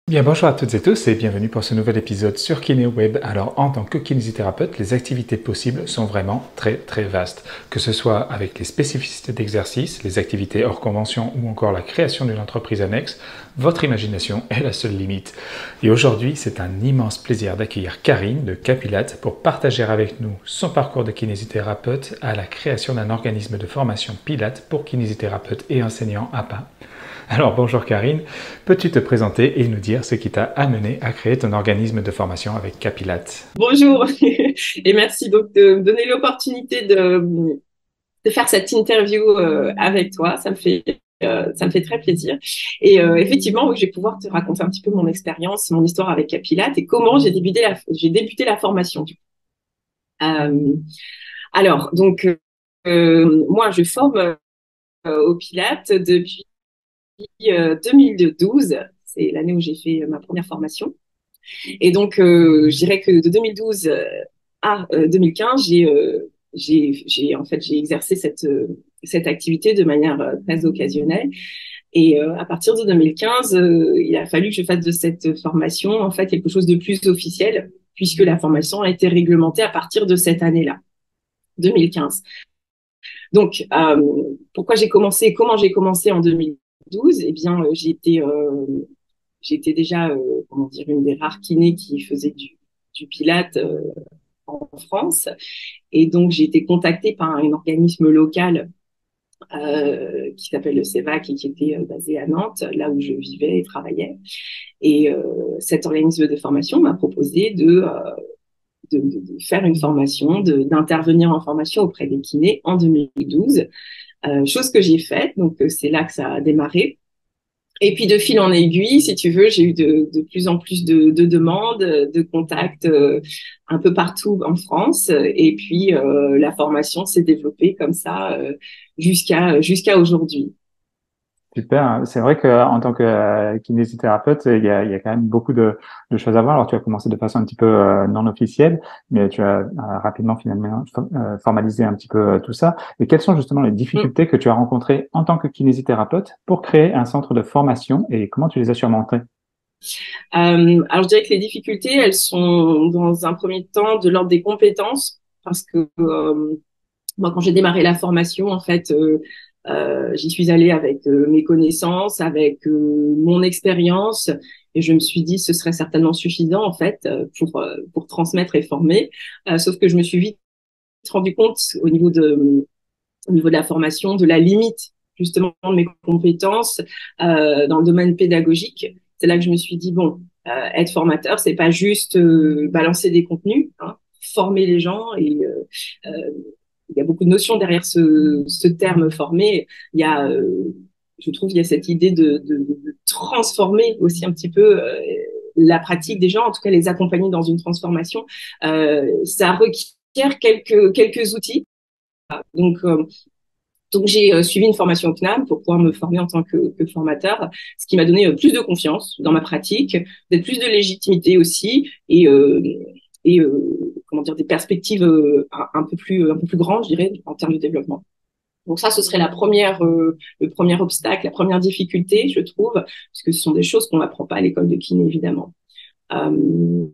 Bien, bonjour à toutes et tous et bienvenue pour ce nouvel épisode sur KinéWeb. Alors, en tant que kinésithérapeute, les activités possibles sont vraiment très vastes. Que ce soit avec les spécificités d'exercice, les activités hors convention ou encore la création d'une entreprise annexe, votre imagination est la seule limite. Et aujourd'hui, c'est un immense plaisir d'accueillir Karine de Capilate pour partager avec nous son parcours de kinésithérapeute à la création d'un organisme de formation Pilates pour kinésithérapeutes et enseignants APA. Alors bonjour Karine, peux-tu te présenter et nous dire ce qui t'a amené à créer ton organisme de formation avec Capilate? Bonjour et merci donc de me donner l'opportunité de faire cette interview avec toi. Ça me fait très plaisir. Et effectivement, oui, je vais pouvoir te raconter un petit peu mon expérience, mon histoire avec Capilate et comment j'ai débuté la formation. Euh, alors, donc, moi, je forme au Pilates depuis 2012. C'est l'année où j'ai fait ma première formation. Et donc, je dirais que de 2012 à 2015, j'ai exercé cette activité de manière très occasionnelle. Et à partir de 2015, il a fallu que je fasse de cette formation en fait quelque chose de plus officiel, puisque la formation a été réglementée à partir de cette année-là, 2015. Donc, pourquoi j'ai commencé, comment j'ai commencé en 2012? Eh bien, j'étais déjà, comment dire, une des rares kinés qui faisait du Pilate en France. Et donc, j'ai été contactée par un organisme local qui s'appelle le CEVAC et qui était basé à Nantes, là où je vivais et travaillais. Et cet organisme de formation m'a proposé de faire une formation, d'intervenir en formation auprès des kinés en 2012, chose que j'ai faite. Donc, c'est là que ça a démarré. Et puis de fil en aiguille, si tu veux, j'ai eu de plus en plus de demandes, de contacts un peu partout en France. Et puis la formation s'est développée comme ça jusqu'à aujourd'hui. Super, c'est vrai qu'en tant que kinésithérapeute, il y a quand même beaucoup de choses à voir. Alors tu as commencé de façon un petit peu non officielle, mais tu as rapidement finalement formalisé un petit peu tout ça. Et quelles sont justement les Mm. difficultés que tu as rencontrées en tant que kinésithérapeute pour créer un centre de formation et comment tu les as surmontées? Alors je dirais que les difficultés, elles sont dans un premier temps de l'ordre des compétences, parce que moi, quand j'ai démarré la formation, en fait, j'y suis allée avec mes connaissances, avec mon expérience, et je me suis dit ce serait certainement suffisant en fait pour transmettre et former. Sauf que je me suis vite rendu compte au niveau de la formation de la limite justement de mes compétences dans le domaine pédagogique. C'est là que je me suis dit bon, être formateur, c'est pas juste balancer des contenus, hein, former les gens et il y a beaucoup de notions derrière ce terme formé. Il y a, je trouve, il y a cette idée de transformer aussi un petit peu la pratique des gens, en tout cas les accompagner dans une transformation. Ça requiert quelques outils. Donc, donc j'ai suivi une formation au CNAM pour pouvoir me former en tant que formateur, ce qui m'a donné plus de confiance dans ma pratique, d'être plus de légitimité aussi et comment dire des perspectives un peu plus grandes, je dirais, en termes de développement. Donc ça, ce serait le premier obstacle, la première difficulté, je trouve, parce que ce sont des choses qu'on n'apprend pas à l'école de kiné, évidemment. Euh,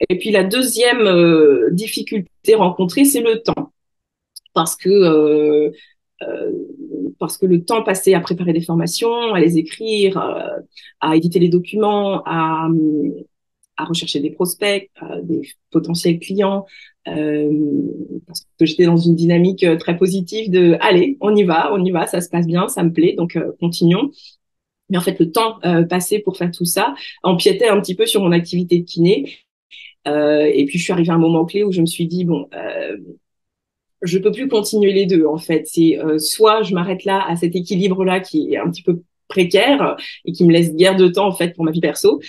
et puis la deuxième difficulté rencontrée, c'est le temps, parce que euh, euh, parce que le temps passé à préparer des formations, à les écrire, à éditer les documents, à rechercher des prospects, des potentiels clients, euh, parce que j'étais dans une dynamique très positive de allez, on y va, ça se passe bien, ça me plaît, donc continuons. Mais en fait, le temps passé pour faire tout ça empiétait un petit peu sur mon activité de kiné. Et puis, je suis arrivée à un moment clé où je me suis dit, bon, je peux plus continuer les deux en fait. C'est soit je m'arrête là à cet équilibre là qui est un petit peu précaire et qui me laisse guère de temps en fait pour ma vie perso,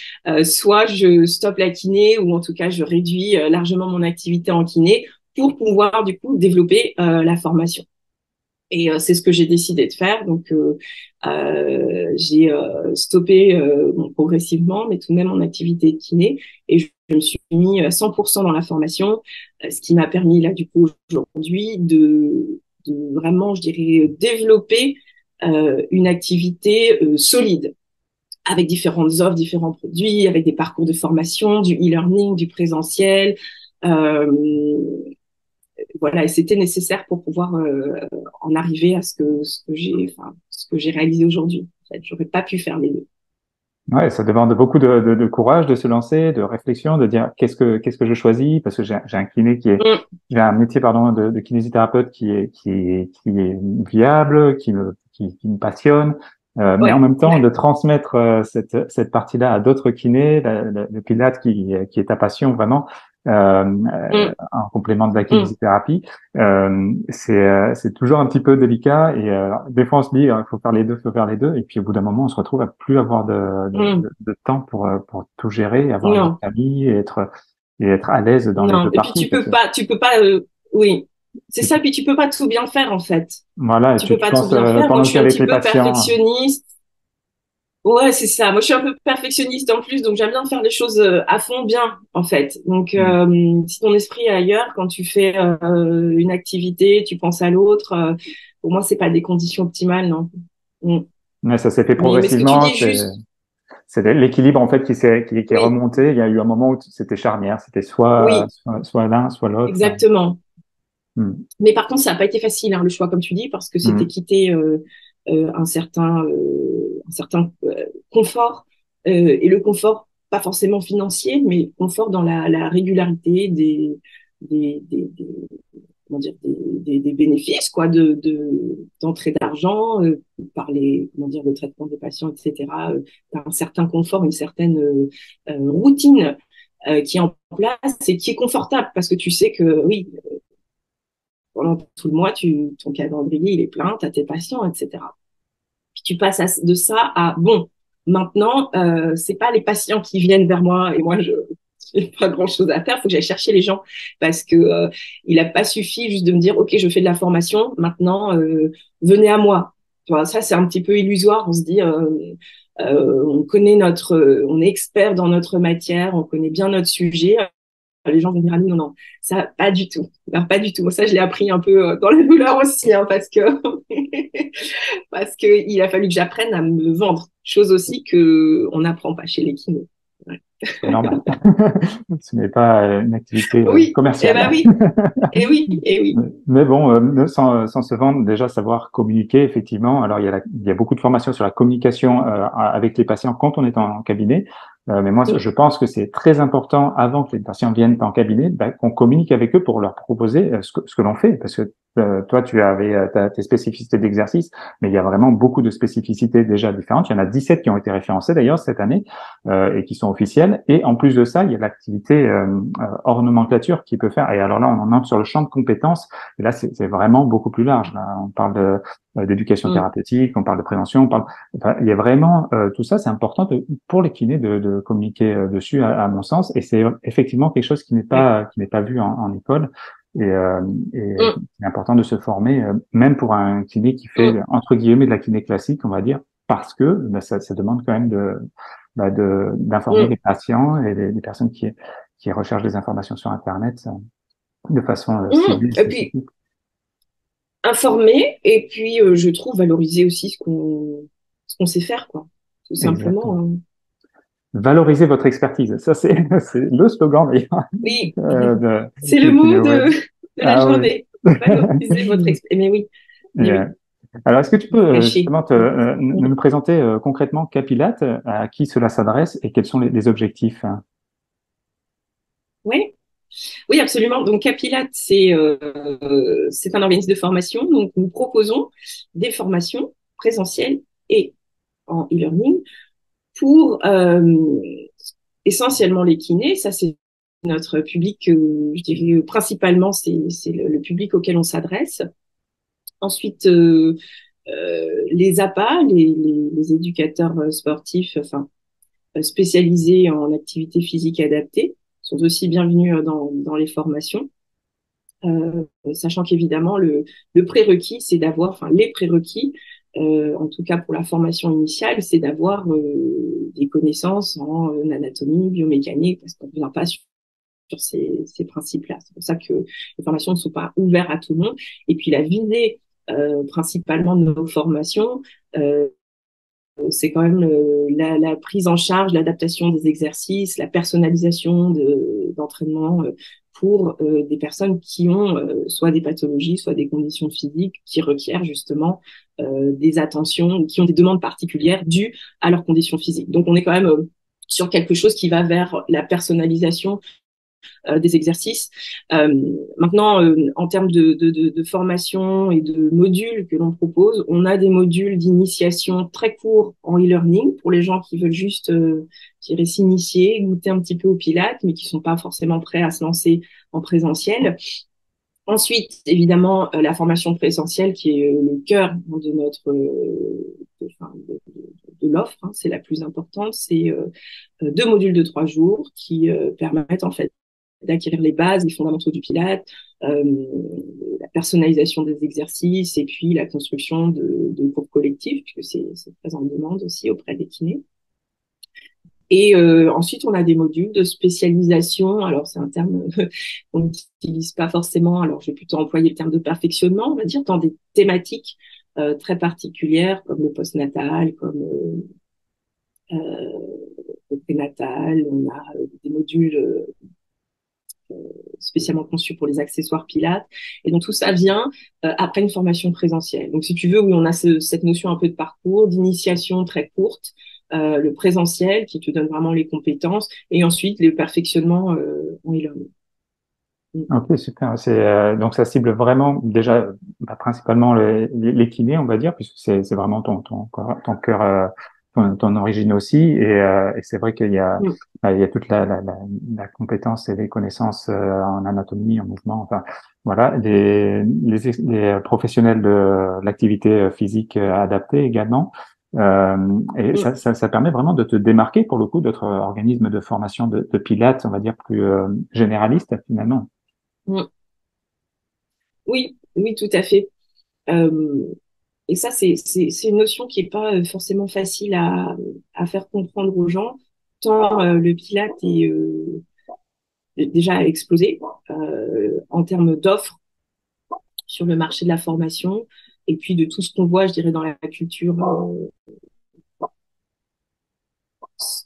soit je stoppe la kiné ou en tout cas je réduis largement mon activité en kiné pour pouvoir du coup développer la formation. Et c'est ce que j'ai décidé de faire. Donc, j'ai stoppé bon, progressivement, mais tout de même mon activité de kiné. Et je me suis mis à 100% dans la formation, ce qui m'a permis là du coup aujourd'hui de vraiment, je dirais, développer une activité solide. avec différentes offres, différents produits, avec des parcours de formation, du e-learning, du présentiel. Euh, voilà, et c'était nécessaire pour pouvoir en arriver à ce que j'ai réalisé aujourd'hui. En fait, j'aurais pas pu faire les deux. Ouais, ça demande beaucoup de courage de se lancer, de réflexion, de dire qu'est-ce que je choisis parce que j'ai un kiné Mm, j'ai un métier pardon de kinésithérapeute qui est viable, qui me passionne, mais en ouais, même temps ouais. de transmettre cette partie-là à d'autres kinés, le Pilate qui est ta passion vraiment. Mm, En complément de la mm, kinésithérapie, c'est toujours un petit peu délicat et des fois on se dit il faut faire les deux et puis au bout d'un moment on se retrouve à plus avoir mm. de temps pour tout gérer, avoir une Non, famille et être à l'aise dans les non. deux Et puis parties parce que tu peux pas, oui. C'est et ça, tu, puis tu peux pas tout bien faire, en fait. voilà et Tu peux tu pas tout penses bien faire. Moi, pendant je que tu suis es un avec petit les peu patients. perfectionniste. Ouais, c'est ça. Moi, je suis un peu perfectionniste en plus, donc j'aime bien faire les choses à fond bien, en fait. Donc, Mm. si ton esprit est ailleurs, quand tu fais une activité, tu penses à l'autre, pour moi, c'est pas des conditions optimales, non. Mm. Mais ça s'est fait Mais ce que tu progressivement, dis juste, c'est l'équilibre en fait qui est oui, remonté. Il y a eu un moment où c'était charnière, c'était oui, soit l'un, soit l'autre. exactement. Mm. Mais par contre, ça n'a pas été facile, hein, le choix, comme tu dis, parce que c'était Mm. quitter un certain confort, et le confort, pas forcément financier, mais confort dans la régularité des comment dire, des bénéfices, quoi, d'entrée d'argent, par comment dire, le traitement des patients, etc., par un certain confort, une certaine routine qui est en place et qui est confortable, parce que tu sais que, oui, pendant tout le mois, ton calendrier, il est plein, tu as tes patients, etc. Puis tu passes de ça à, bon, maintenant, c'est pas les patients qui viennent vers moi et moi, je n'ai pas grand-chose à faire, il faut que j'aille chercher les gens parce que il n'a pas suffi juste de me dire, OK, je fais de la formation, maintenant, venez à moi. Tu vois, ça, c'est un petit peu illusoire. On se dit, on est expert dans notre matière, on connaît bien notre sujet, les gens vont dire, ah, non, non, ça, pas du tout. Non, pas du tout. Moi, ça, je l'ai appris un peu dans la douleur aussi, hein, parce que, parce que il a fallu que j'apprenne à me vendre. Chose aussi que on n'apprend pas chez les kinés. Ouais. C'est normal. Ce n'est pas une activité Oui, eh ben commerciale. oui, et oui, et oui. Mais bon, sans se vendre, déjà savoir communiquer, effectivement. Alors, il y a beaucoup de formations sur la communication avec les patients quand on est en cabinet. Mais moi, Mm, je pense que c'est très important, avant que les patients viennent en cabinet, ben, qu'on communique avec eux pour leur proposer ce que l'on fait. Parce que toi, tu avais tes spécificités d'exercice, mais il y a vraiment beaucoup de spécificités déjà différentes. Il y en a 17 qui ont été référencées d'ailleurs cette année et qui sont officielles. Et en plus de ça, il y a l'activité hors nomenclature qui peut faire. Et alors là, on en entre sur le champ de compétences. Et là, c'est vraiment beaucoup plus large. Là, on parle d'éducation mm, thérapeutique, on parle de prévention, enfin, il y a vraiment tout ça. C'est important pour les kinés de communiquer dessus, à mon sens. Et c'est effectivement quelque chose ouais, qui n'est pas vu en école. Et, mm, c'est important de se former, même pour un kiné qui fait mm, entre guillemets de la kiné classique, on va dire, parce que ça demande quand même d'informer mm, les patients et les personnes qui recherchent des informations sur Internet de façon mm. ciblée et Et puis, spécifique. informer, et puis, je trouve valoriser aussi ce qu'on sait faire, quoi. Tout simplement. Exactement. Hein. Valoriser votre expertise. Ça, c'est, c'est le slogan d'ailleurs Oui, c'est le de mot KineoWeb. de la Ah oui. journée. Valoriser votre expérience. Mais oui, Et, mais oui, alors, est-ce que tu peux caché. justement nous présenter concrètement Capilat, à qui cela s'adresse et quels sont les objectifs? Oui, oui, absolument. Donc, Capilat, c'est un organisme de formation. Donc, nous proposons des formations présentielles et en e-learning pour essentiellement les kinés. Ça, c'est notre public, je dirais principalement, c'est le public auquel on s'adresse. Ensuite, les APA, les éducateurs sportifs, enfin spécialisés en activité physique adaptée, sont aussi bienvenus dans les formations. Sachant qu'évidemment le prérequis, c'est d'avoir, enfin les prérequis, en tout cas pour la formation initiale, c'est d'avoir des connaissances en anatomie, biomécanique, parce qu'on ne vient pas sur ces principes-là. C'est pour ça que les formations ne sont pas ouvertes à tout le monde. Et puis la visée principalement de nos formations, euh, c'est quand même la prise en charge, l'adaptation des exercices, la personnalisation d'entraînement pour des personnes qui ont soit des pathologies, soit des conditions physiques qui requièrent justement des attentions, qui ont des demandes particulières dues à leurs conditions physiques. Donc on est quand même sur quelque chose qui va vers la personnalisation des exercices. Maintenant, en termes de formation et de modules que l'on propose, on a des modules d'initiation très courts en e-learning pour les gens qui veulent juste s'initier, goûter un petit peu au Pilates, mais qui sont pas forcément prêts à se lancer en présentiel. Ensuite, évidemment, la formation présentielle qui est le cœur de notre de l'offre, hein, c'est la plus importante. C'est 2 modules de 3 jours qui permettent en fait d'acquérir les bases, les fondamentaux du Pilates, la personnalisation des exercices et puis la construction de cours collectifs, puisque c'est très en demande aussi auprès des kinés. Et ensuite, on a des modules de spécialisation. Alors, c'est un terme qu'on n'utilise pas forcément. Alors, je vais plutôt employer le terme de perfectionnement, on va dire, dans des thématiques très particulières, comme le postnatal, comme le prénatal. On a des modules spécialement conçu pour les accessoires Pilates. Et donc tout ça vient après une formation présentielle. Donc si tu veux, oui, on a cette notion un peu de parcours, d'initiation très courte, le présentiel qui te donne vraiment les compétences, et ensuite le perfectionnement en e-learning. Ok, super. Donc ça cible vraiment déjà principalement les kinés, on va dire, puisque c'est vraiment ton cœur, ton origine aussi. Et c'est vrai qu'il y a Mm. il y a toute la compétence et les connaissances en anatomie, en mouvement. Enfin voilà, les professionnels de l'activité physique adaptée également. Et Mm. ça permet vraiment de te démarquer pour le coup d'autres organismes de formation de pilates, on va dire plus généralistes finalement. Mm. Oui, oui, tout à fait. Euh, et ça, c'est une notion qui est pas forcément facile à faire comprendre aux gens, tant le Pilate est déjà explosé en termes d'offres sur le marché de la formation et puis de tout ce qu'on voit, je dirais, dans la culture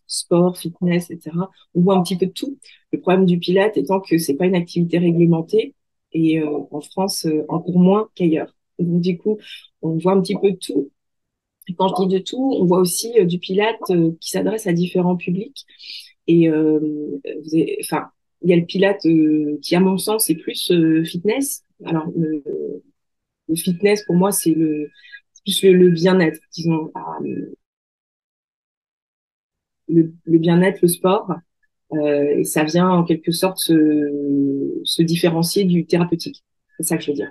sport, fitness, etc. On voit un petit peu de tout. Le problème du Pilate étant que c'est pas une activité réglementée et en France encore moins qu'ailleurs. Donc du coup, on voit un petit peu de tout. Et quand je dis de tout, on voit aussi du Pilate qui s'adresse à différents publics. Et enfin, il y a le Pilate qui, à mon sens, est plus fitness. Alors, le fitness, pour moi, c'est plus le bien-être, disons, le bien-être, le sport. Et ça vient en quelque sorte se différencier du thérapeutique. C'est ça que je veux dire.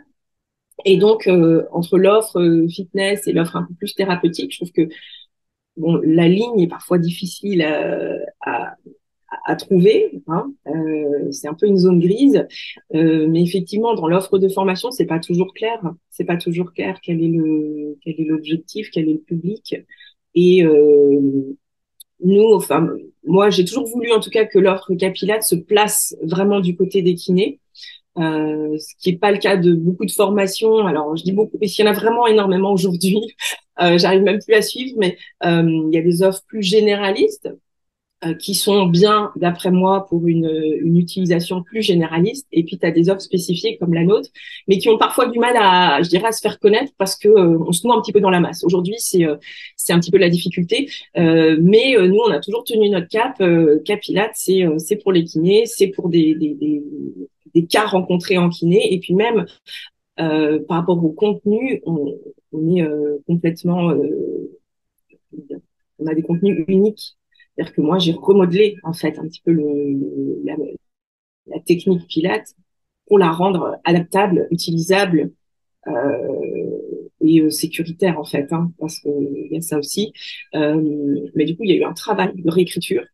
Et donc, entre l'offre fitness et l'offre un peu plus thérapeutique, je trouve que bon, la ligne est parfois difficile à trouver. Hein. C'est un peu une zone grise, mais effectivement, dans l'offre de formation, c'est pas toujours clair. C'est pas toujours clair quel est l'objectif, quel est le public. Et nous, enfin, moi, j'ai toujours voulu, en tout cas, que l'offre Capilate se place vraiment du côté des kinés. Ce qui n'est pas le cas de beaucoup de formations. Alors, je dis beaucoup, parce qu'il y en a vraiment énormément aujourd'hui. J'arrive même plus à suivre, mais il y a des offres plus généralistes qui sont bien, d'après moi, pour une utilisation plus généraliste. Et puis, tu as des offres spécifiques comme la nôtre, mais qui ont parfois du mal je dirais, à se faire connaître parce que on se noie un petit peu dans la masse. Aujourd'hui, c'est un petit peu la difficulté. Mais nous, on a toujours tenu notre cap. Capilate, c'est pour les kinés, c'est pour des cas rencontrés en kiné. Et puis même, par rapport au contenu, on est complètement... on a des contenus uniques. C'est-à-dire que moi, j'ai remodelé en fait un petit peu la technique Pilate pour la rendre adaptable, utilisable et sécuritaire en fait, hein, parce qu'il y a ça aussi. Mais du coup, il y a eu un travail de réécriture,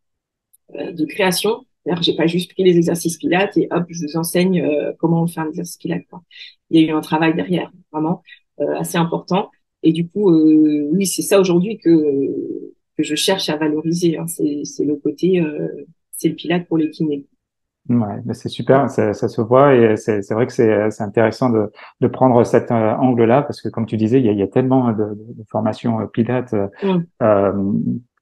de création. C'est-à-dire que j'ai pas juste pris les exercices Pilates et hop, je vous enseigne comment on fait un exercice Pilates. Quoi. Il y a eu un travail derrière, vraiment assez important. Et du coup, oui, c'est ça aujourd'hui que je cherche à valoriser. Hein. C'est le côté, c'est le Pilate pour les kinés. Ouais, mais c'est super, ça se voit et c'est vrai que c'est intéressant de prendre cet angle-là parce que comme tu disais, il y a tellement de formations pilates Mm. euh,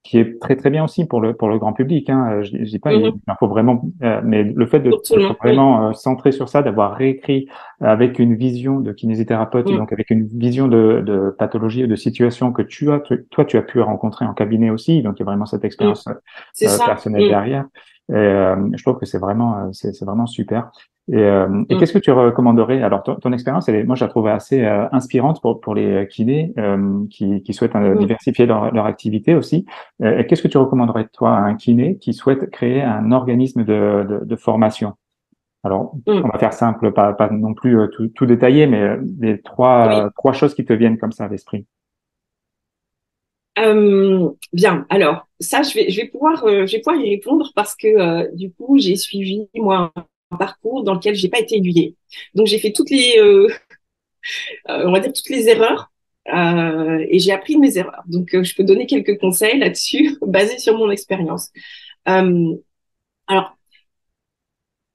qui est très très bien aussi pour le grand public. Hein. Je dis pas, il Mhm. en faut vraiment, mais le fait Pour tout le d'être monde, oui. vraiment centré sur ça, d'avoir réécrit avec une vision de kinésithérapeute, Mm. donc avec une vision de pathologie ou de situation que toi tu as pu rencontrer en cabinet aussi, donc il y a vraiment cette Mm. expérience C'est ça. personnelle Mm. derrière. Et, je trouve que c'est vraiment c'est vraiment super. Et Mm. qu'est-ce que tu recommanderais? Alors, ton expérience, moi, je la trouve assez inspirante pour les kinés qui souhaitent Mm. diversifier leur activité aussi. Et qu'est-ce que tu recommanderais, toi, à un kiné qui souhaite créer un organisme de formation? Alors, on Mm. va faire simple, pas non plus tout détaillé, mais les Oui. trois choses qui te viennent comme ça à l'esprit. Bien. Alors, ça, je vais pouvoir y répondre parce que du coup, j'ai suivi moi un parcours dans lequel j'ai pas été aiguillée. Donc, j'ai fait on va dire toutes les erreurs. Et j'ai appris de mes erreurs. Donc, je peux donner quelques conseils là-dessus, basés sur mon expérience. Euh, alors,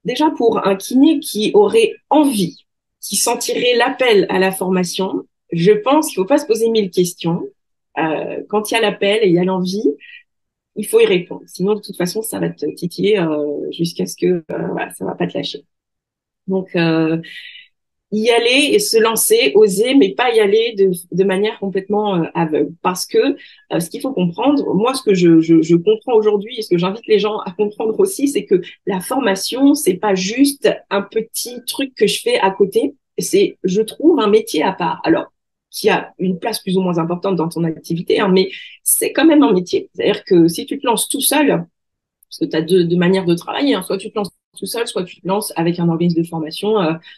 déjà pour un kiné qui aurait envie, qui sentirait l'appel à la formation, je pense qu'il ne faut pas se poser mille questions. Quand il y a l'appel et il y a l'envie, il faut y répondre. Sinon, de toute façon, ça va te titiller jusqu'à ce que voilà, ça va pas te lâcher. Donc, y aller et se lancer, oser, mais pas y aller de manière complètement aveugle. Parce que ce qu'il faut comprendre, moi, ce que je comprends aujourd'hui et ce que j'invite les gens à comprendre aussi, c'est que la formation, c'est pas juste un petit truc que je fais à côté. C'est, je trouve, un métier à part. Alors, qui a une place plus ou moins importante dans ton activité, hein, mais c'est quand même un métier. C'est-à-dire que si tu te lances tout seul, parce que tu as deux manières de travailler, hein. Soit tu te lances tout seul, soit tu te lances avec un organisme de formation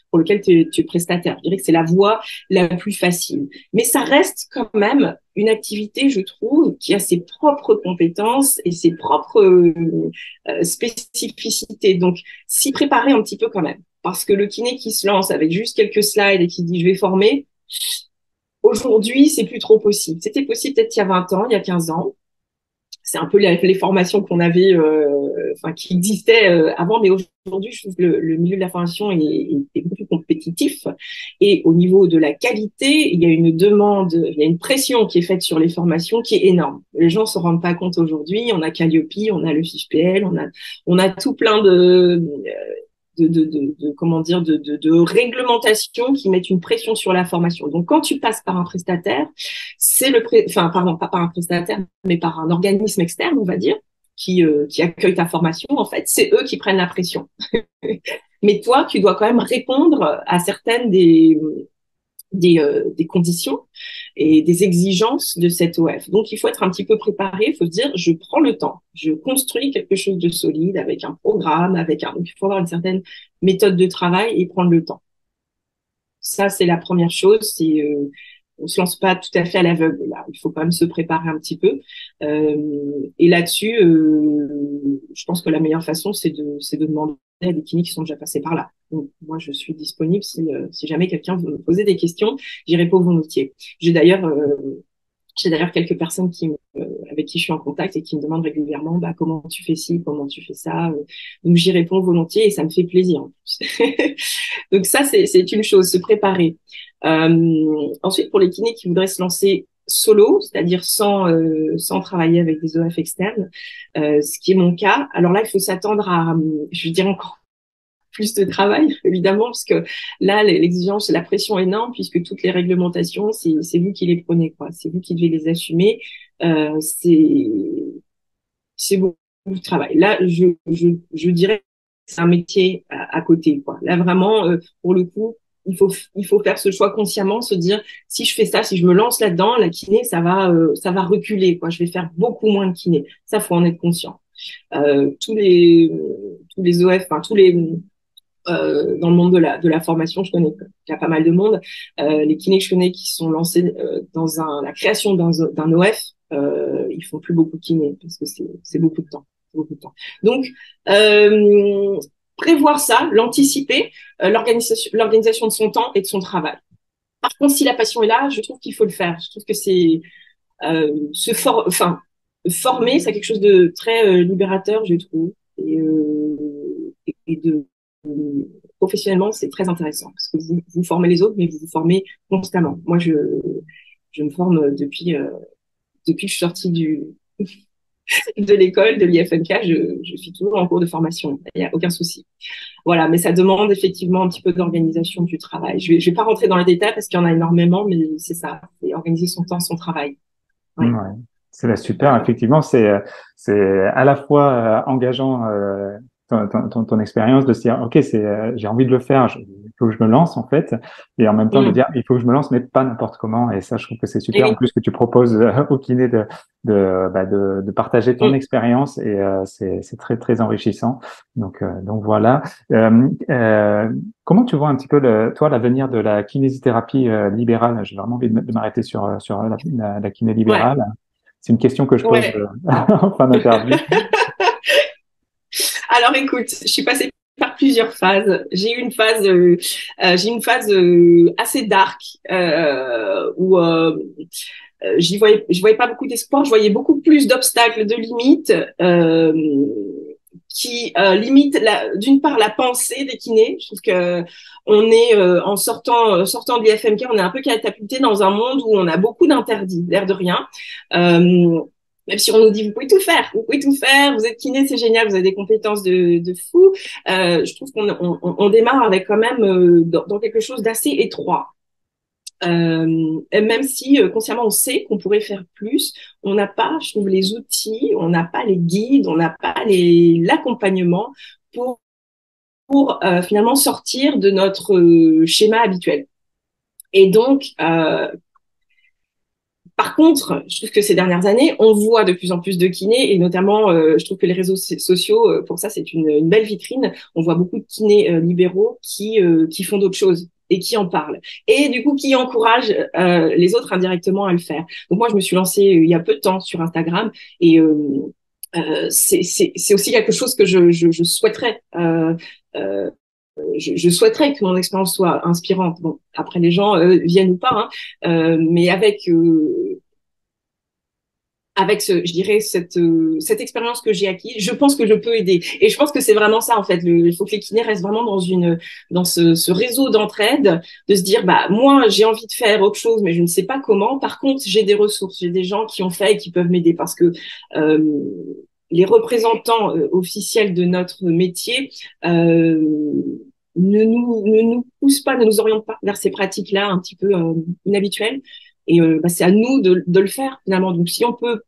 pour lequel tu es prestataire. Je dirais que c'est la voie la plus facile. Mais ça reste quand même une activité, je trouve, qui a ses propres compétences et ses propres spécificités. Donc, s'y préparer un petit peu quand même. Parce que le kiné qui se lance avec juste quelques slides et qui dit je vais former, aujourd'hui, c'est plus trop possible. C'était possible peut-être il y a 20 ans, il y a 15 ans. C'est un peu les formations qu'on avait, enfin qui existaient avant, mais aujourd'hui, je trouve que le milieu de la formation est beaucoup plus compétitif. Et au niveau de la qualité, il y a une demande, il y a une pression qui est faite sur les formations qui est énorme. Les gens se rendent pas compte aujourd'hui. On a Calliope, on a le FIPL, on a tout plein comment dire de réglementations qui mettent une pression sur la formation. Donc quand tu passes par un prestataire, enfin pardon, pas par un prestataire mais par un organisme externe, on va dire, qui accueille ta formation, en fait, c'est eux qui prennent la pression. Mais toi, tu dois quand même répondre à certaines des conditions et des exigences de cette OF. Donc, il faut être un petit peu préparé. Il faut se dire, je prends le temps, je construis quelque chose de solide avec un programme, donc il faut avoir une certaine méthode de travail et prendre le temps. Ça, c'est la première chose. On se lance pas tout à fait à l'aveugle là. Il faut quand même se préparer un petit peu. Et là-dessus, je pense que la meilleure façon, c'est de demander à des kinés qui sont déjà passés par là. Donc, moi, je suis disponible si jamais quelqu'un veut me poser des questions, j'y réponds volontiers. J'ai d'ailleurs quelques personnes avec qui je suis en contact et qui me demandent régulièrement bah, comment tu fais ci, comment tu fais ça. Donc j'y réponds volontiers et ça me fait plaisir en plus. Donc ça, c'est une chose, se préparer. Ensuite, pour les kinés qui voudraient se lancer solo, c'est-à-dire sans travailler avec des OF externes, ce qui est mon cas. Alors là, il faut s'attendre à, je dirais encore plus de travail, évidemment, parce que là, l'exigence, la pression est énorme, puisque toutes les réglementations, c'est vous qui les prenez, quoi. C'est vous qui devez les assumer. Euh, c'est, c'est beaucoup de travail. Là, je dirais que c'est un métier à côté, quoi. Là, vraiment, pour le coup, il faut faire ce choix consciemment, se dire, si je fais ça, si je me lance là-dedans, la kiné, ça va reculer, quoi. Je vais faire beaucoup moins de kiné. Ça, faut en être conscient. Tous les OF, enfin, dans le monde de la formation, je connais qu'il y a pas mal de monde. Les kinés que je connais qui sont lancés dans la création d'un OF, ils font plus beaucoup de kinés parce que c'est beaucoup de temps. Beaucoup de temps. Donc, prévoir ça, l'anticiper, l'organisation de son temps et de son travail. Par contre, si la passion est là, je trouve qu'il faut le faire. Je trouve que c'est enfin, former, c'est quelque chose de très libérateur, je trouve. Et et de professionnellement, c'est très intéressant parce que vous formez les autres, mais vous vous formez constamment. Moi, je me forme depuis que je suis sortie de l'école, de l'IFMK, je suis toujours en cours de formation. Il n'y a aucun souci. Voilà, mais ça demande effectivement un petit peu d'organisation du travail. Je vais pas rentrer dans les détails parce qu'il y en a énormément, mais c'est ça, c'est organiser son temps, son travail. Ouais. Ouais. C'est super. Effectivement, c'est à la fois engageant ton expérience de se dire, ok, j'ai envie de le faire, il faut que je me lance en fait, et en même temps de dire, il faut que je me lance, mais pas n'importe comment. Et ça, je trouve que c'est Et super. En oui. plus que tu proposes au kiné de partager ton Mm. expérience, et c'est très très enrichissant. Donc voilà. Euh, euh, Comment tu vois un petit peu toi l'avenir de la kinésithérapie libérale? J'ai vraiment envie de m'arrêter sur la kiné Ouais. libérale. C'est une question que je pose Ouais. en fin d'interview. Alors écoute, je suis passée par plusieurs phases. J'ai une phase assez dark où je voyais pas beaucoup d'espoir. Je voyais beaucoup plus d'obstacles, de limites qui limitent d'une part la pensée des kinés. Je trouve que on est en sortant de l'IFMK, on est un peu catapulté dans un monde où on a beaucoup d'interdits, l'air de rien. Même si on nous dit vous pouvez tout faire, vous êtes kiné, c'est génial, vous avez des compétences de fou. Je trouve qu'on démarre avec quand même dans quelque chose d'assez étroit. Et même si consciemment on sait qu'on pourrait faire plus, on n'a pas, je trouve, les outils, on n'a pas les guides, on n'a pas l'accompagnement pour finalement sortir de notre schéma habituel. Et donc, par contre, je trouve que ces dernières années, on voit de plus en plus de kinés et notamment, je trouve que les réseaux sociaux, pour ça, c'est une belle vitrine. On voit beaucoup de kinés libéraux qui font d'autres choses et qui en parlent. Et du coup, qui encouragent les autres indirectement à le faire. Donc moi, je me suis lancée il y a peu de temps sur Instagram et c'est aussi quelque chose que je souhaiterais. Je souhaiterais que mon expérience soit inspirante. Bon, après les gens viennent ou pas, hein, mais avec je dirais cette expérience que j'ai acquise, je pense que je peux aider. Et je pense que c'est vraiment ça en fait. Il faut que les kinés restent vraiment dans ce réseau d'entraide, de se dire bah moi j'ai envie de faire autre chose, mais je ne sais pas comment. Par contre, j'ai des ressources, j'ai des gens qui ont fait et qui peuvent m'aider parce que euh, les représentants officiels de notre métier ne nous poussent pas, ne nous orientent pas vers ces pratiques-là un petit peu inhabituelles. Et bah, c'est à nous de le faire finalement. Donc si on peut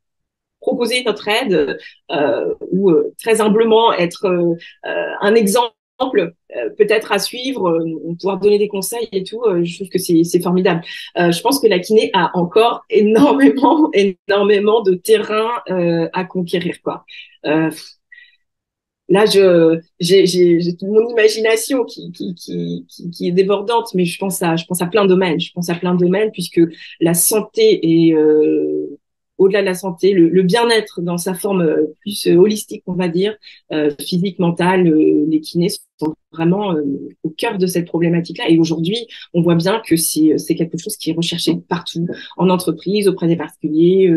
proposer notre aide ou très humblement être un exemple peut-être à suivre, pouvoir donner des conseils et tout, je trouve que c'est formidable. Je pense que la kiné a encore énormément de terrain à conquérir quoi. Euh, Là, j'ai mon imagination qui est débordante, mais je pense à plein de domaines. Je pense à plein de domaines puisque la santé est au-delà de la santé, le bien-être dans sa forme plus holistique, on va dire, physique, mentale, les kinés sont vraiment au cœur de cette problématique-là. Et aujourd'hui, on voit bien que c'est quelque chose qui est recherché partout, en entreprise, auprès des particuliers.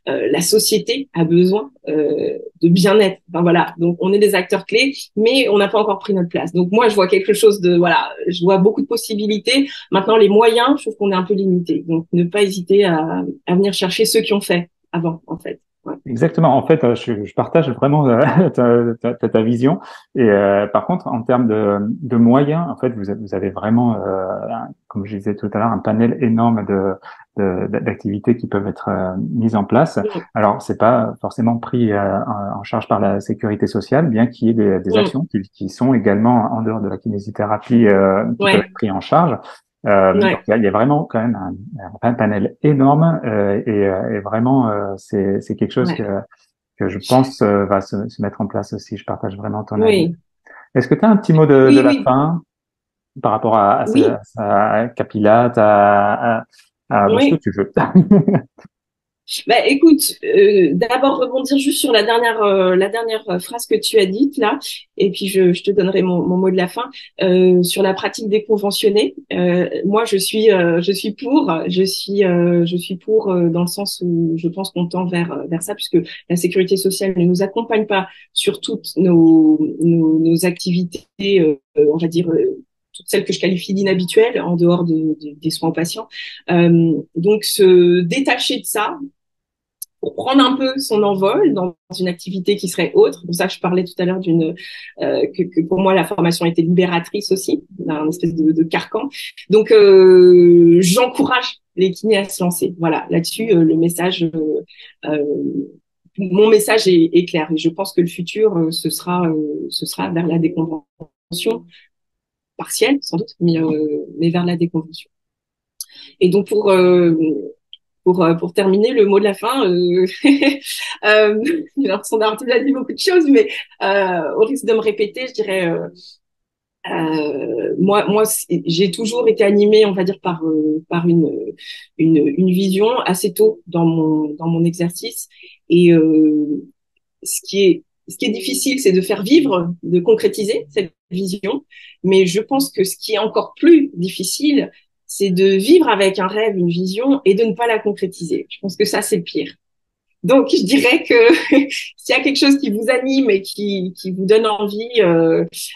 La société a besoin de bien-être. Enfin, voilà. Donc, on est des acteurs clés, mais on n'a pas encore pris notre place. Donc, moi, je vois quelque chose voilà, je vois beaucoup de possibilités. Maintenant, les moyens, je trouve qu'on est un peu limité. Donc, ne pas hésiter à venir chercher ceux qui ont fait avant, en fait. Ouais. Exactement. En fait, je partage vraiment ta vision. Et par contre, en termes de moyens, en fait, vous avez vraiment, comme je disais tout à l'heure, un panel énorme d'activités qui peuvent être mises en place. Mm, Alors, c'est pas forcément pris en charge par la sécurité sociale, bien qu'il y ait des mm, actions qui sont également en dehors de la kinésithérapie qui peuvent ouais, être prises en charge. Donc ouais, il y a vraiment quand même un panel énorme et vraiment c'est quelque chose ouais. que je pense va se mettre en place aussi. Je partage vraiment ton avis. Oui, Est-ce que tu as un petit mot de oui, la oui, fin par rapport oui, à Capilate, à ce que oui. tu veux? Bah, écoute, d'abord rebondir juste sur la dernière phrase que tu as dite là, et puis je te donnerai mon mot de la fin. Sur la pratique déconventionnée. Moi, je suis pour, je suis pour dans le sens où je pense qu'on tend vers ça, puisque la sécurité sociale ne nous accompagne pas sur toutes nos activités, on va dire. Toutes celles que je qualifie d'inhabituelles en dehors des soins aux patients. Donc, se détacher de ça, pour prendre un peu son envol dans une activité qui serait autre. Pour ça, je parlais tout à l'heure que pour moi la formation était libératrice aussi, un espèce de carcan. Donc j'encourage les kinés à se lancer. Voilà, là-dessus le message, euh, mon message est clair. Et je pense que le futur ce sera vers la déconvention partielle sans doute, mais vers la déconvention. Et donc pour terminer, le mot de la fin, on a déjà dit beaucoup de choses, mais au risque de me répéter, je dirais, moi, j'ai toujours été animée, on va dire, par une vision assez tôt dans mon exercice. Et ce qui est difficile, c'est de faire vivre, de concrétiser cette vision. Mais je pense que ce qui est encore plus difficile, c'est de vivre avec un rêve, une vision, et de ne pas la concrétiser. Je pense que ça, c'est le pire. Donc, je dirais que s'il y a quelque chose qui vous anime et qui vous donne envie,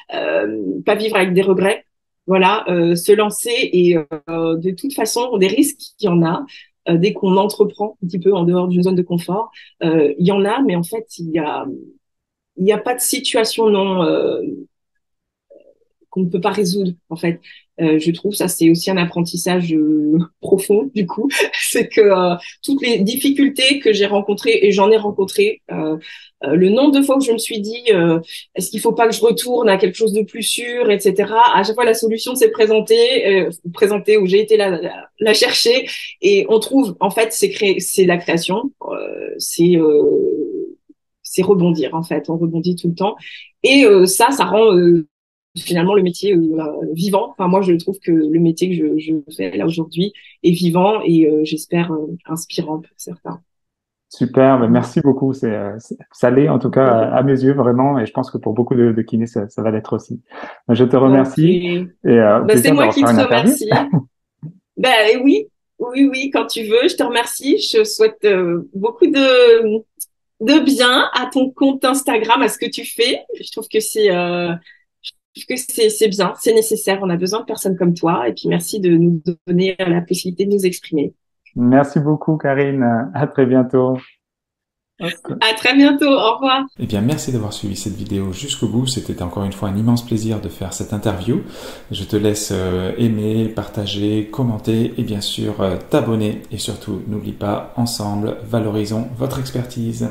pas vivre avec des regrets, voilà, se lancer et de toute façon, des risques, il y en a. Dès qu'on entreprend un petit peu en dehors d'une zone de confort, il y en a, mais en fait, il y a pas de situation non qu'on ne peut pas résoudre en fait. Je trouve ça c'est aussi un apprentissage profond du coup, c'est que toutes les difficultés que j'ai rencontrées et j'en ai rencontré, le nombre de fois que je me suis dit est-ce qu'il faut pas que je retourne à quelque chose de plus sûr, etc. À chaque fois la solution s'est présentée où j'ai été la chercher et on trouve en fait c'est la création, c'est rebondir en fait, on rebondit tout le temps et ça rend finalement le métier vivant. Enfin moi je trouve que le métier que je fais là aujourd'hui est vivant et j'espère inspirant pour certains. Super, mais merci beaucoup. Ça l'est en tout cas à mes yeux vraiment, et je pense que pour beaucoup de kinés, ça va l'être aussi. Je te Ok. remercie et au Ben, c'est plaisir de moi qui refaire te une interview. remercie. Ben oui, oui, quand tu veux, je te remercie. Je souhaite beaucoup de bien à ton compte Instagram, à ce que tu fais. Je trouve que c'est bien, c'est nécessaire. On a besoin de personnes comme toi. Et puis merci de nous donner la possibilité de nous exprimer. Merci beaucoup, Karine. À très bientôt. À très bientôt. Au revoir. Eh bien, merci d'avoir suivi cette vidéo jusqu'au bout. C'était encore une fois un immense plaisir de faire cette interview. Je te laisse aimer, partager, commenter et bien sûr t'abonner. Et surtout, n'oublie pas, ensemble, valorisons votre expertise.